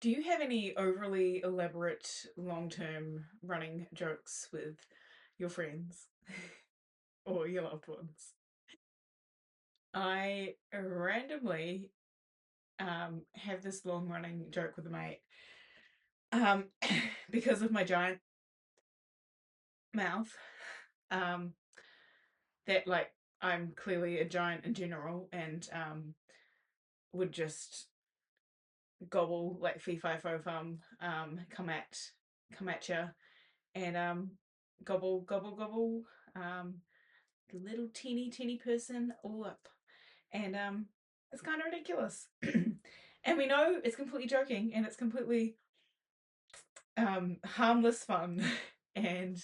Do you have any overly elaborate long-term running jokes with your friends or your loved ones? I randomly have this long running joke with a mate um, because of my giant mouth. Um, that like I'm clearly a giant in general and would just gobble like fee fi fo fum, come at you and gobble gobble gobble, um the little teeny person all up, and it's kind of ridiculous. And we know it's completely joking and it's completely harmless fun. And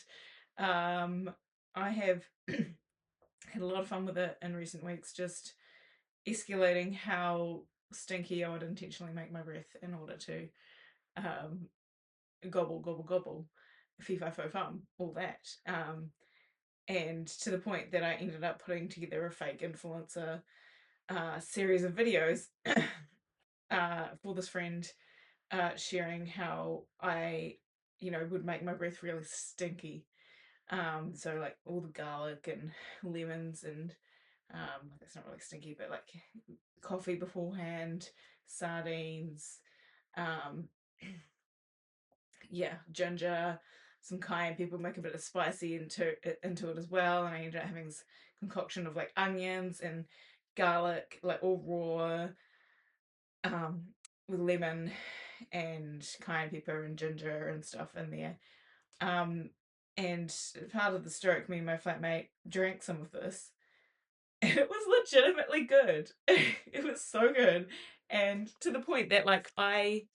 I have had a lot of fun with it in recent weeks, just escalating how stinky I would intentionally make my breath in order to um, gobble, gobble, gobble, fee fi fo fum, all that. And to the point that I ended up putting together a fake influencer series of videos for this friend, sharing how I, would make my breath really stinky. So like all the garlic and lemons and that's not really stinky, but like coffee beforehand, sardines, um, yeah, ginger, some cayenne pepper, make a bit of spicy into it as well. And I ended up having this concoction of like onions and garlic, like all raw, um, with lemon and cayenne pepper and ginger and stuff in there. Um, and part of the stroke, me and my flatmate drank some of this, and it was legitimately good. It was so good, and to the point that like I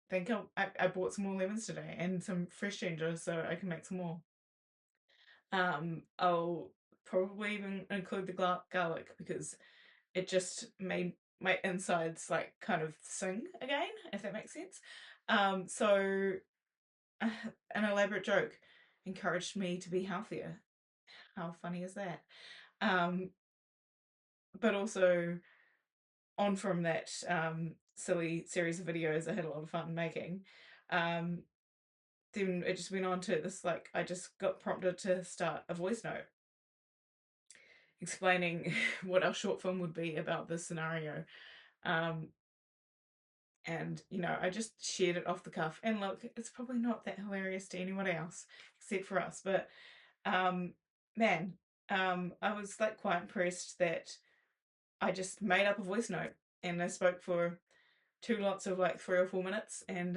think I bought some more lemons today and some fresh ginger so I can make some more. I'll probably even include the garlic because it just made my insides like kind of sing again, if that makes sense. So uh, an elaborate joke encouraged me to be healthier. How funny is that? Um, but also on from that silly series of videos I had a lot of fun making. Um, then it just went on to this, like I just got prompted to start a voice note explaining what our short film would be about this scenario. Um, and I just shared it off the cuff. And look, it's probably not that hilarious to anyone else except for us, but um, man, I was like quite impressed that I just made up a voice note and I spoke for two lots of like 3 or 4 minutes and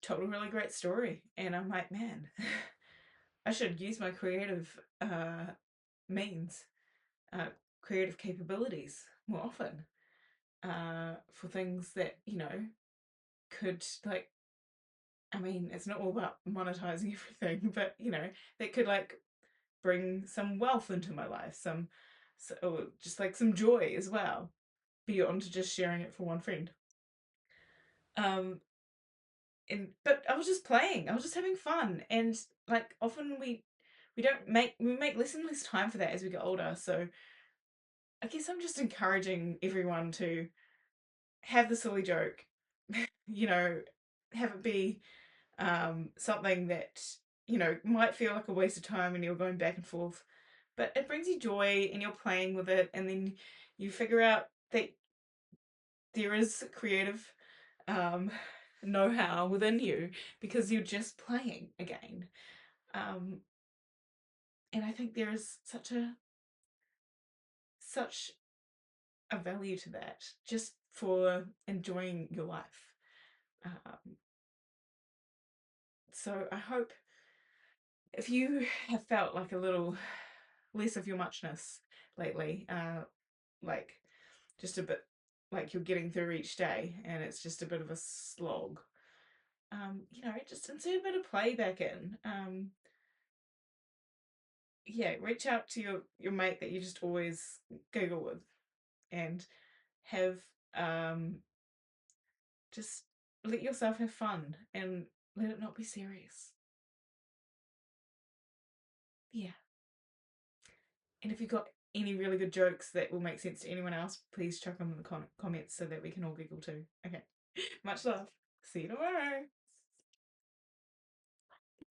told a really great story. And I'm like, man, I should use my creative means, uh, creative capabilities more often for things that could like. I mean, it's not all about monetizing everything, but that could like bring some wealth into my life, or just like some joy as well, beyond just sharing it for one friend. Um, and but I was just playing. I was just having fun, and like often we make less and less time for that as we get older. So I guess I'm just encouraging everyone to have the silly joke, you know, have it be something that might feel like a waste of time and you're going back and forth, but it brings you joy and you're playing with it, and then you figure out that there is creative um, know-how within you because you're just playing again. Um, and I think there is such a value to that just for enjoying your life. Um, so I hope if you have felt like a little less of your muchness lately, like just a bit like you're getting through each day and it's just a bit of a slog, just insert a bit of play back in. Yeah, reach out to your mate that you just always giggle with and have um just let yourself have fun and let it not be serious. Yeah. And if you've got any really good jokes that will make sense to anyone else, please chuck them in the comments so that we can all giggle too. Okay. Much love. See you tomorrow.